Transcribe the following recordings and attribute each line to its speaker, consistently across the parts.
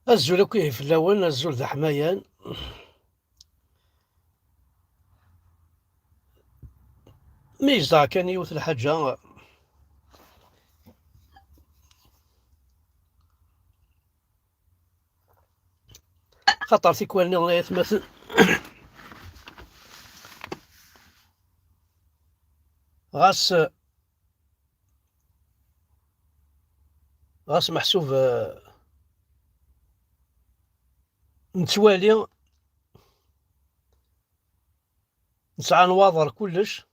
Speaker 1: الزول كيه في اللون الزول ذا حمايان. ميزة كان يوث الحاجة خطر تيكوالني الله يتمثل غاس غاس محسوب نتوالي نسعى نواظر كلش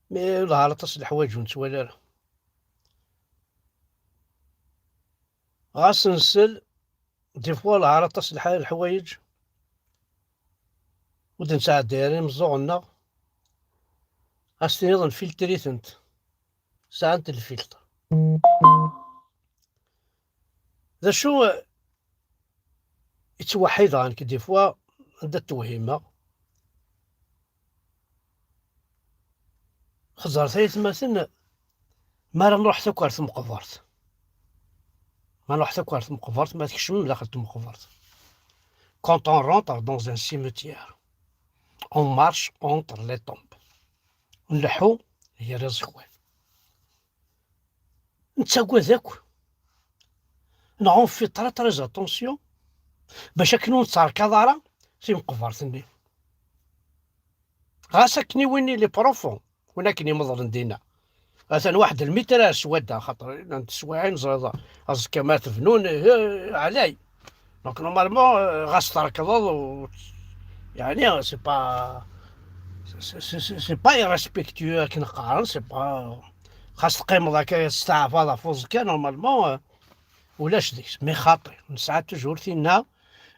Speaker 1: مي ظهر تصل الحوايج ونتوالى غاس نسل دي فوا ظهر تصل الحوايج ود نساعد دايرين مزوغنا غاس تنظن فلتريتنت ساعة الفلتر ذا شو يتوحد عنك دي فوا عند التوهيمة خزر ثايت مثلا ما راه نروح تكوارت مقفرت ما نروح تكوارت مقفرت ما تكشم داخل مقفرت. Quand on rentre dans un cimetière on marche entre les tombes نلحو هي رزقوان نتساقوا ذاك نعوم في تريز اتونسيون باش كنو نتصار كضارة في مقفرتني غاسا كني ويني لي بروفون وين كني مضر ندينا مثلا واحد المتر سوادا خاطر انت سواعين زريضة أصدق ما تفنون علي دونك نورمالمون غاس تركض يعني سي با سي با ايريسبكتيو كي نقارن سي با خاص تقيم هكايا الساعة فاضا فوزكا نورمالمون ولاش ديك مي خاطر نسعى توجور فينا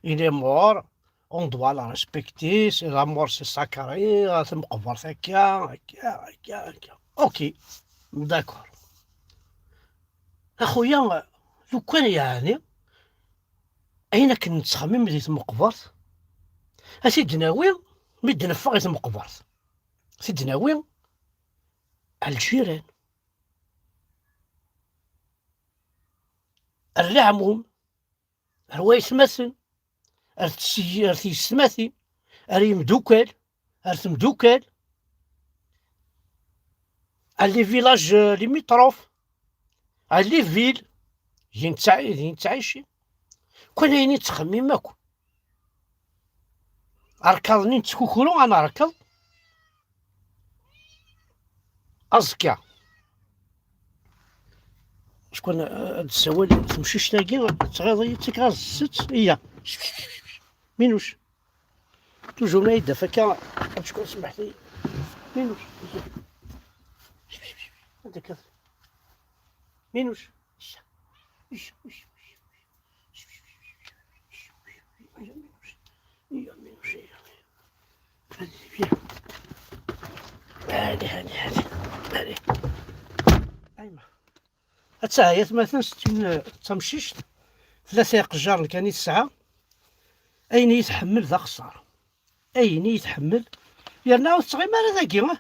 Speaker 1: إلي مور اون دوا لا ريسبكتي سي لا مور سي ساكري تمقبر هكا هكا هكا هكا اوكي داكور اخويا لو كان يعني اين كنت نتخمم ملي تمقبرت اسيدي ناوي مد نفغ تمقبرت سيدي ناوي على الجيران الرعمهم روايس مثل ارتي سماثي اري مدوكال ارت مدوكال على لي فيلاج ليميتروف على لي فيل ينتعايشين كون عيني تخمم ماكو ركضني نتكوكولو انا ركض ازكى شكون هاد السوالي تمشيش تلاقي تغيضي تكراز الست هي مينوش توجور ما يدا فكا شكون سمح لي مينوش هذاك مينوش هادي ايما هتساهيت مثلا ستين تمشيش ثلاثة قجار كان الساعة أين يتحمل ذا خسارة أين يتحمل يرنا تصغي مالا ذاكي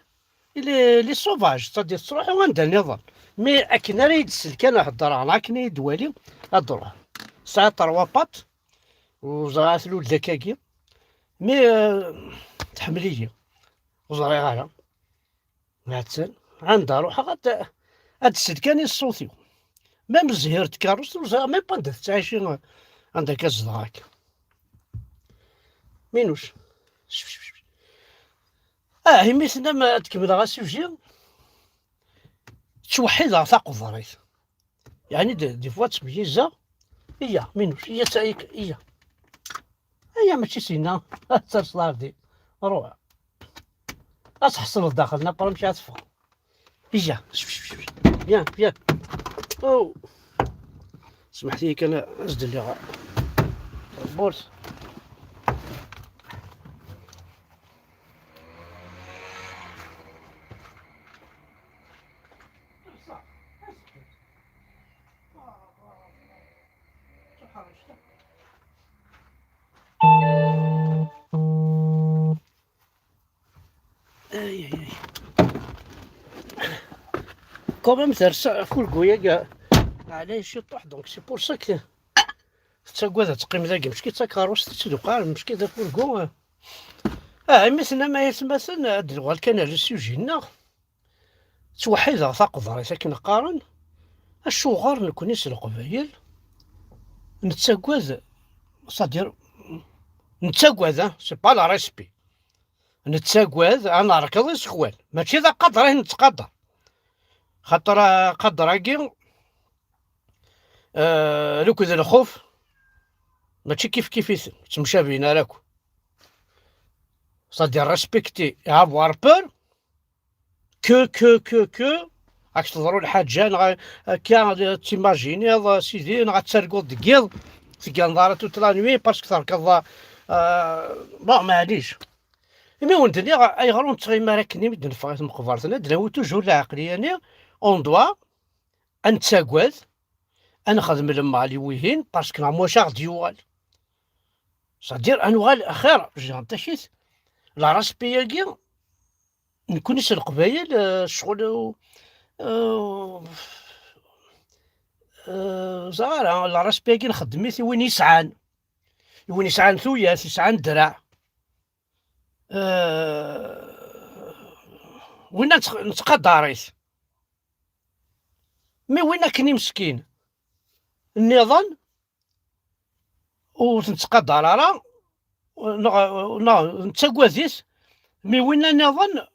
Speaker 1: لي سوفاج تدي تروح واندا نظام مي أكن راه يدسل كان هضر على أكن يدوالي هضروه ساعة تروا بات وزرعت له الذكاكي مي تحملية وزرعي غالا معتن عندها روحها هاد السد كان الصوتيو ميم الزهير تكاروس وزرع ميم با ندير تعيشي عندك الزدراك مينوش ميسنا ما تكمل غا سوجي توحد غا تقدريت يعني دي فوا تميزة هي مينوش هي تايك هي ماشي سينا تصلار دي روح تحصل الداخل نابرا مشي تفهم هي بيان بيان او سمحت لي كان ازد لي البورس اي كوميم ترسع فولكو يا علاش يطيح دونك سي بور سا تساكواد تقيم ذاك مشكي تاكاروس تسلقا مشكي ذا فوركو مثلا ما يسمسن هاد الوغال كان على السوجينا توحيد تقدر ساكن قارن الشغار نكون القبايل نتساكواد صدير نتساكواد سي با لا ريسبي نتساكواد انا ركض سخوان ماشي ذا قدره نتقدر خاطر قدراكي لو كذا الخوف ماشي كيف تمشى بينا راكو صدير ريسبكتي افوار بور كو راك تهضروا الحاجه كان تيماجيني سيدي غتسرقوا دكيض تلقى نضارات توت لا نوي باسكو تركض بون معليش مي ونتني اي غرون تغيما راكني مدن فايت مقبرتنا دلاو توجور العقليه يعني اون دوا نتساكواد نخدم لما لي ويهين باسكو ما شاغ ديوال صدير انوال اخر جانتاشيت لا راسبياكي نكونش القبايل شغل زغار لا راسبياكي نخدميتي وين يسعان ثوياس يسعان درع وين نتقدريت مي وين كني مسكين النظام ونتقدر راه نتساكوازيس مي وين النظام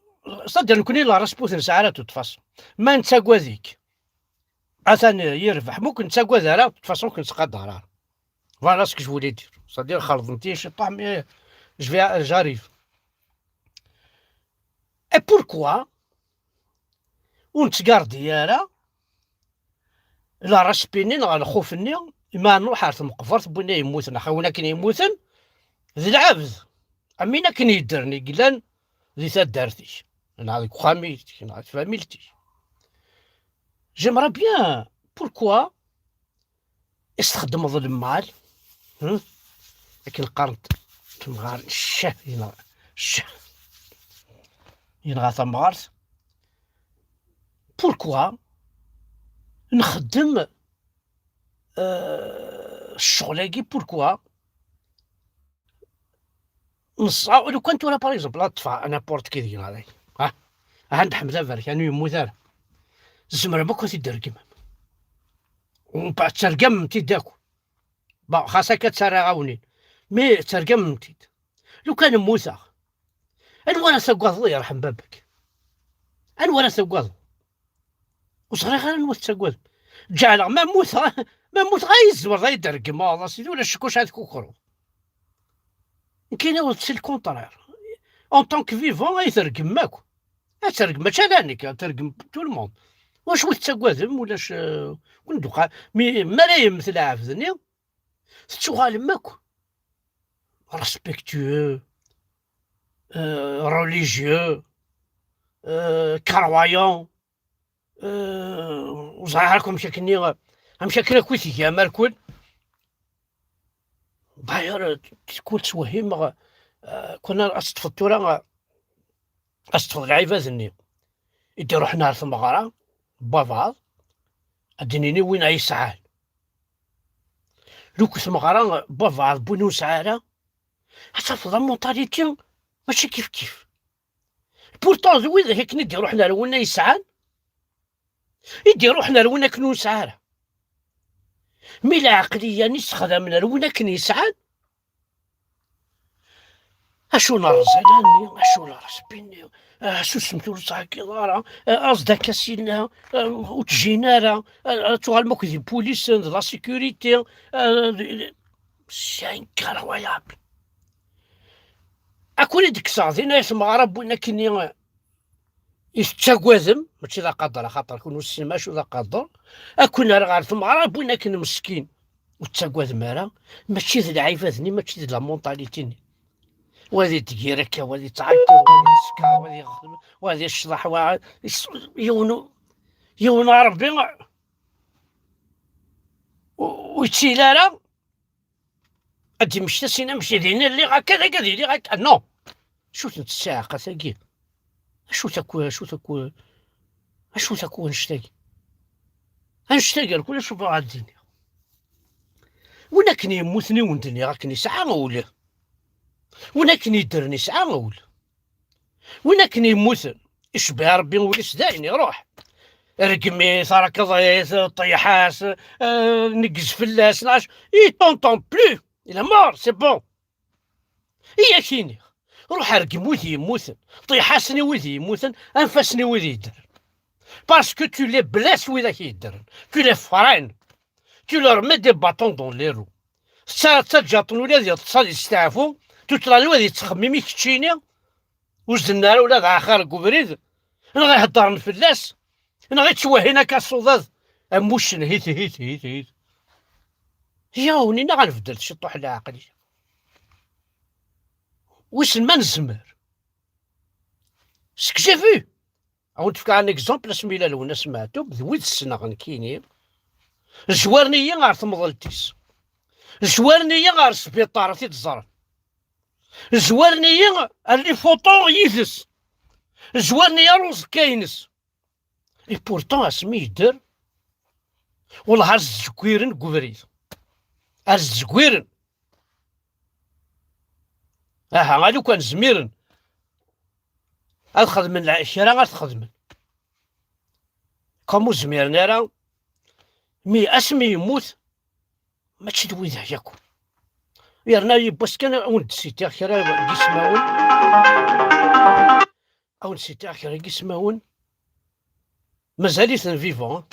Speaker 1: صدر نكوني لا راسبوث نسعى تفاص ما نتساكوازيك عشان يربح ممكن نتساكواز راه تفاصون كنتقدر راه فوالا سكو جو دير صدير خلطنتي شي طعم جاريف اي بوركوا ونتقاردي راه لا راسبيني نغا خوفني ما نروح عرف مقفرت بونا يموتن خاونا كان يموتن ذي العبد امينا كان يدرني قلان ذي تدارتيش انا هذيك خاميلتي انا فاميلتي جيمرا بيان بوركوا استخدم ظلم مال لكن قرنت تمغار الشه ينغا ثمغارت بوركوا نخدم الشغلاكي بوركوا نصا لو كنت ولا باغ اكزومبل طفا انا بورت كي ديال هذاك عند حمزه فارك يعني يموت انا الزمره ما كنت ترقم ومن بعد ترقم تيداكو خاصك كتسرعوني مي ترقم تيد لو كان موسى انا سقاط الله يرحم بابك انا سقاط وصغير غير نموت سقاط جعل ما موت غيزور غيدرقم والله سيدي ولا شكوش هذاك كوكرو كاين ولد سي الكونطرير اون طونك فيفون غيترقم ماكو ترقم ماشي انا ترقم تو الموند واش ولد تقوازم ولاش كندوقا مرايم مثل عافذني تشوغال ماكو ريسبكتيو ريليجيو كرويون وزعركم شكني مشاكل كويتي مالكون باير تكون توهم كنا استفطورا استفط العيفازني يديرو حنا في المغاره بافاض ادينيني وين يسعال لو كنت مغاره بافاض بونو سعاله حتفضل مونطاليتي ماشي كيف بورتون وين هيك نديرو حنا وين يسعال يديرو حنا وين كنو سعاله مي العقليه نستخدمنا وين كن يسعال اشو نرزلاني اشو نرسبيني اشو سمتو صاحبي دارا اصدق سينا وتجينا راه توغال ماكو بوليس لا سيكوريتي سي انكرويابل اكون ديك الساعه ناس المغرب وين كني يستاكوازم ماشي ذا قدر خاطر كون السينما شو ذا قدر اكون راه في المغرب وين كن مسكين وتساكوازم راه ماشي ذا العيفاتني ماشي ذا لا مونطاليتيني وهذه تقيرك وهذه تعيط وهذه السكر وهذه الشطح يونو ربي ويتسيلا راه ادي مشتا سينا مشي دينا اللي هكذا كذا هكا نو شو تتساق ثقيل شو تكون نشتاقي نشتاقي كل شوف هاد الدنيا ونا كني يموتني وندني غا كني ساعة غول، ونا كني يدرني ساعة غول، ونا كني يموت يشبه ربي وليس دايني روح رقمي صار كضيس طيحاس نقز فلاس نعش اي طونطون بلو الى مور سي بون هي كيني روح ارقم وذي يموتن طيحاسني وذي يموتن انفاسني وذي يدرن باسكو تو لي بلاس وذا كيدرن تو لي فرين tu leur mets des bâtons dans les roues. تجاطن ولاد يتصال يستعفو توتراني واد يتخممي كتشيني واش النار ولاد اخر كوبريد انا غيهضر من فلاس انا غيتشوهينا كالصداد اموشن هيت يا ونينا غنفدل شطوح العقل واش ما نزمر سك جي فيو عاود فيك ان اكزومبل سميلا لونا سمعتو بذويد السنه غنكيني جوارنية غار تمضلتيس جوارنية غار السبيطار تيتزرن جوارنية اللي فوطون يفس جوارنية روز كاينس اي بورتون اسمي يدر والله هاز زكويرن كوفريد هاز زكويرن غادي كان زميرن هاد خدمن العشرة غاد تخدمن كومو زميرنا راه مي اسمي يموت ماشي دوينها ياكل يرنا يبس كان ولد سيتي اخر قسماون او سيتي اخر قسماون مازال يثن فيفون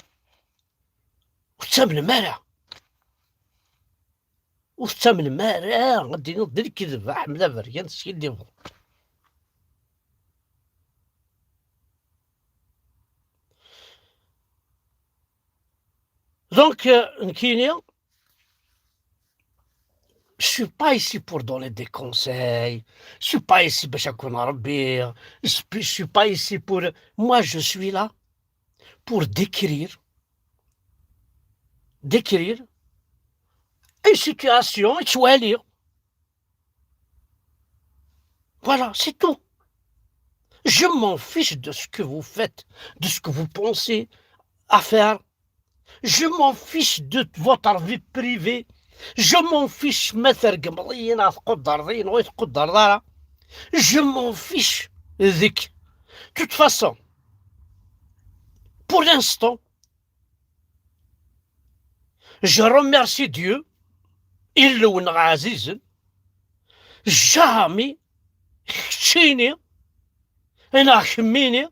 Speaker 1: وتامن مارا وتامن مارا غادي نضل كذب حمله فريان سي اللي يفضل دونك نكينيا Je suis pas ici pour donner des conseils. Je suis pas ici باش أكون ربي. Je suis pas ici pour. Moi, je suis là pour décrire une situation توالي. Voilà, c'est tout. Je m'en fiche de ce que vous faites, de ce que vous pensez à faire. Je m'en fiche de votre vie privée. Je m'en fiche ما ترقمضين تقدر ذين ويتقدر دارا. Je m'en fiche ذيك. De toute façon, pour l'instant, je remercie Dieu. Il لون عزيز. jamais خشيني انا خميني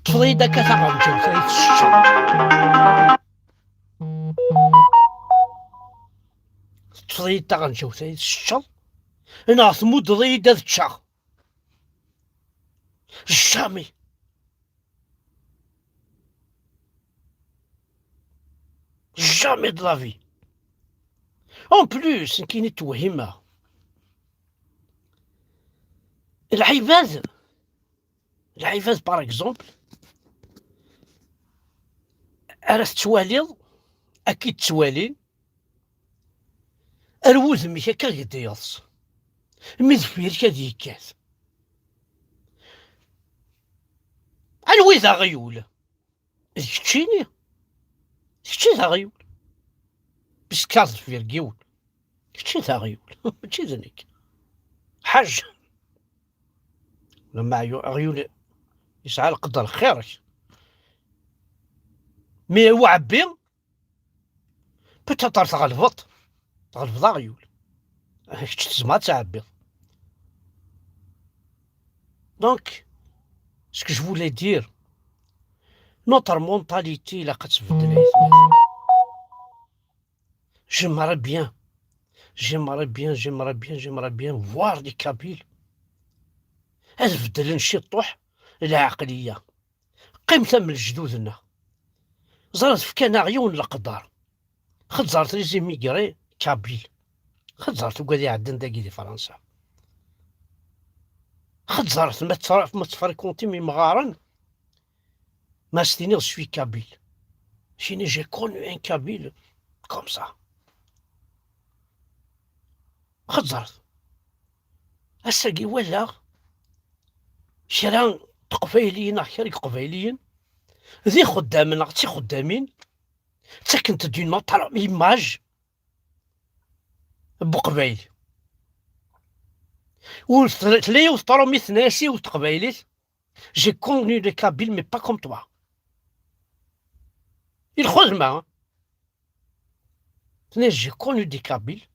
Speaker 1: تفضيدا كثر الجوزة الشر تفضيدا غنجوزة الشر انا ثمود ضيدا الشر jamais de la vie. En plus كاين توهمة العباد باغ اكزومبل راه تواليض اكيد توالين الوذمك هكا غيدي يضص مذفير كادي يكاد الويذا غيول كتشيني كتشي ذا غيول بس كاز فير قيول كتشي ذا غيول ماشي ذنك حاج لما غيول يسعى القدر خيرك مي هو عبي بتطر تغلفط غيول كتش تزما تعبي. Donc ce que je voulais dire, notre mentalité la كتبدل. J'aimerais bien voir des Kabyles. أتبدل نشي الطوح العقلية قيمتها من جدودنا زرت في كان عيون القدر خد زرت لي زيميغري كابيل خد زرت وقال عندنا داكي دي فرنسا خد زرت ما تفريكونتي مي مغارن ما ستيني سوي كابيل شيني جي كونو ان كابيل كوم سا خد زرت الساقي ولا شران تقبايليين خير قبايليين ذي خدامين عرفتي خدامين كنت دون نوتر ايماج بقبايلي وثلاثة وثطرو ثناسي وتقبايليت. J'ai connu des Kabyles, mais pas comme toi. Il croise-moi. J'ai connu des Kabyles.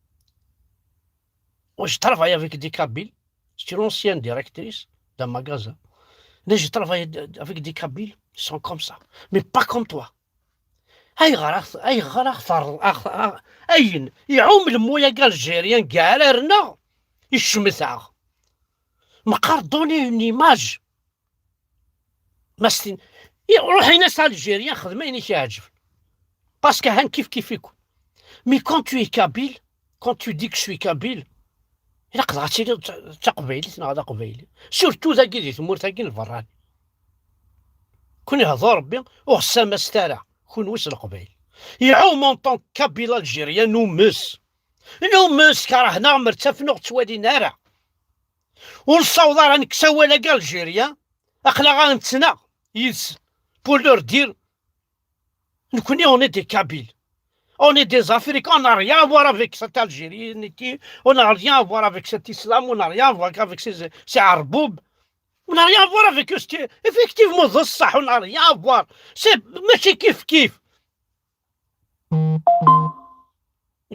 Speaker 1: Moi, je travaille avec des Kabyles. J'étais l'ancienne directrice d'un magasin. J'ai travaillé avec des Kabyles. Ils sont comme ça. Mais pas comme toi. أي غرق أين يعوم المويا قال الجيريان كاع رنا يشمتها مقار دوني اون ايماج ماستين روحي ناس الجيريان خدميني كيعجب باسكو هان كيف يكون. مي كون تو اي كابيل كون تو ديك شوي كابيل الا قطعتي تا قبيلي هذا قبيلي سورتو ذاكي دي تمور ذاكي الفراني كون يهضر ربي وغسا ما ستارع كون وسط القبيل يعوم اون طون كابيل الجيريان نومس كرهنا مرتفنو توالي نارع ونصوض راه نكساو لا كاع الجيريان اخلا غنتسنا يس بور لور دير نكوني اوني دي كابيل on est des Africains, on n'a rien à voir avec cette Algérienité, on n'a rien à voir avec cet islam, on n'a rien à voir avec ces arboubes, on n'a rien à voir avec eux. Effectivement, on n'a rien à voir. C'est ماشي كيف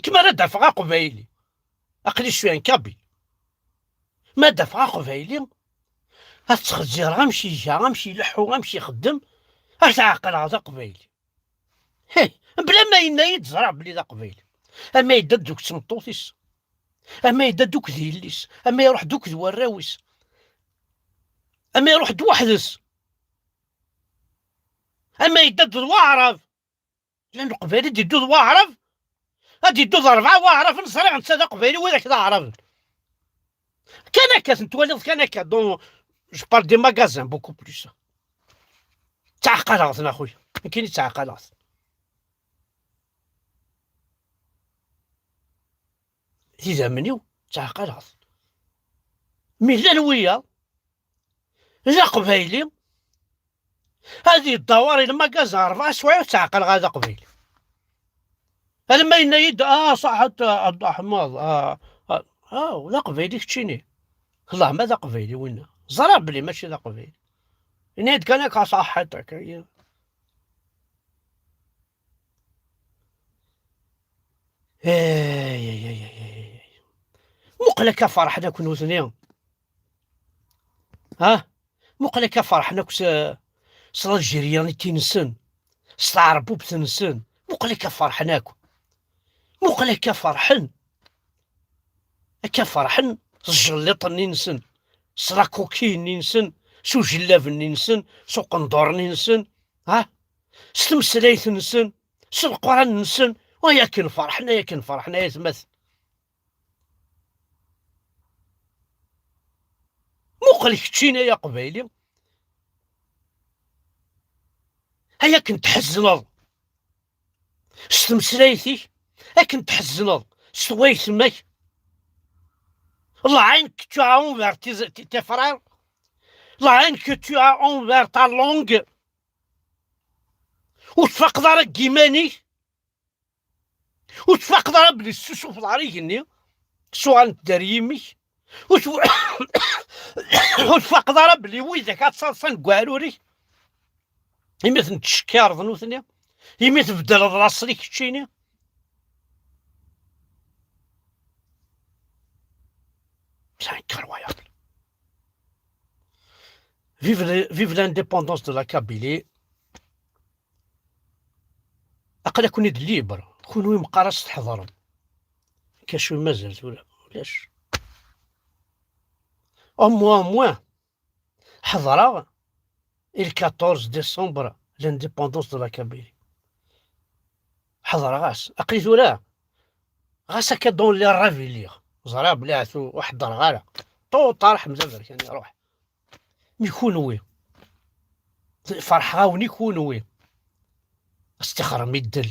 Speaker 1: كما راه دافع قبايلي اقلي شويه كابيل ما دافع قبايلي غتخزي غنمشي جا غنمشي يلحو غنمشي يخدم اش تعقل هذا قبايلي هي بلا ما ينايد زرع بلي ذا قبيلي اما يدا دوك تمطوطيس اما يدا دوك ذيليس اما يروح دوك ذواراويس اما يروح دوحدس اما يدا دواعرف لان قبيلي دي دو دواعرف هادي دو ضربعه واعرف نصرع نتا ذا قبيلي وذاك ذا عرف كان هكا نتوالد كان هكا دون جو بار دي ماغازان بوكو بلوس تعقلات اخويا ما كاين تعقلات في زمنيو تعقلات مي لا نويا لا قبايلي هذه الدواري الماكازا 4 سوايع تعقل غادا قبيلي هذا ما ينايد صح عبد الحماض لا قبيلي كتشيني الله ما ذا قبيلي وين زرع بلي ماشي ذا قبيلي ينايد كان هكا صحتك مقلك فرحنا كون وثنيا مقلك فرحنا صلا الجيرياني تينسن صعربو بتنسن مقلك فرحناكم مقلك فرحن هكا فرحن الجليط ننسن صلا كوكين ننسن سو جلاف ننسن سو قندور ننسن ستمسلايت ننسن سو القران ننسن وياكن فرحنا يا تمثل مقلك تشينا يا قبايلي هيا كنت تحزنض ستمسلايتي هاكن تحزنض سويت ماك الله عينك tu as envers tes frères الله عينك tu as envers ta langue وتفقد راك كيماني وتفقد راه بلي السوسو في ظهري يني سؤال دار يمي وتفقد راه بلي ويدك كتصلصن كواروري يمثل تشكار ظنوثني يمثل بدل راسلي كتشيني C'est incroyable. Vive l'indépendance de la Kabylie. أقل كون يد ليبر كونوا مقارس تحضرهم كاشوي مازالت ولاش au moins حضرا il 14 décembre l'indépendance de la Kabylie حضر غاس أقليت ولا غاس هكا دون لي رافيليغ زرا بلاتو وحضر غالا طارح مزبر يعني روح ميكونوي فرحاوني كونوي استخرمي الدل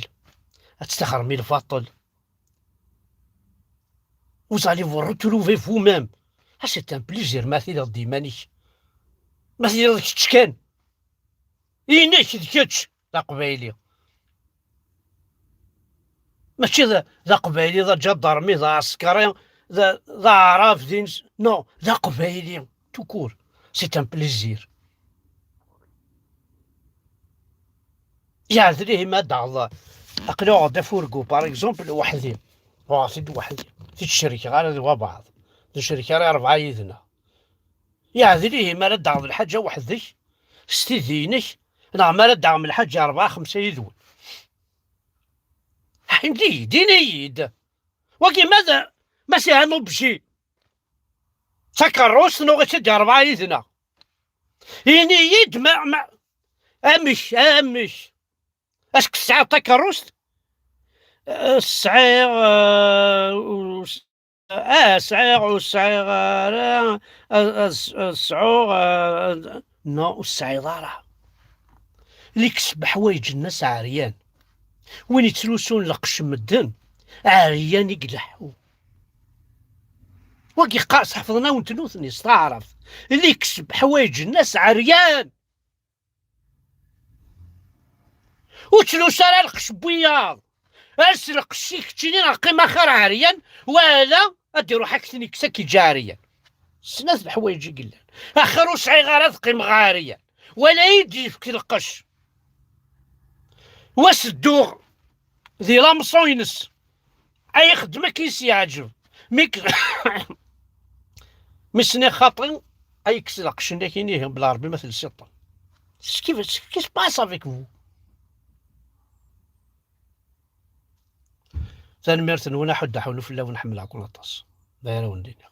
Speaker 1: استخرمي الفاطل vous allez vous retrouver vous-même c'est un plaisir مثيل ديماني مثيل كتشكان إيناك دكتش لا قبايلي ماشي ذا قبايلي، ذا جدرمي، ذا عسكري، ذا عراف دين، نو، ذا قبايلي تو كور. سي ان بليزير. يعذريه ما دعض أقلي غدا فوركو باغ اكزومبل وحدي، واصيد وحدي في الشركة غير ذو بعض، الشركة غير 4 يدنا. يعذريه ما دعض الحاجة وحدك ستي دينك، أنا ما دعم الحاجة 4 5 يدون. عندي دينيد وكي ماذا ما ساهموا بشي تكروس نو غتشد 4 يدنا ينيد ما امش اسك الساعة تكروست السعير سعير والسعير السعور نو السعير اللي كسب حوايج الناس عريان، وين يتلوسون لقش مدن عريان يقلحو. وكي قاس حفظنا ونتلوثني استعرف اللي يكسب حوايج الناس عريان وتلوس على القش بوياض اسرق الشيك تشيني قيمة خير عريان ولا ادي روحك ثني كساكي جاريا الناس بحوايج يقلان اخر وسعي غير قيمة غاريا ولا يجي في القش واسدوغ ذي لامصون ينس اي خدمك يعجب ميك مسني خاطر اي كسلق شناكينيه بالعربي مثل السلطان. كيف باس افيك فو ثاني ميرتن ونا حد حولو في الله ونحمل عقول الطاس دايره وندينا.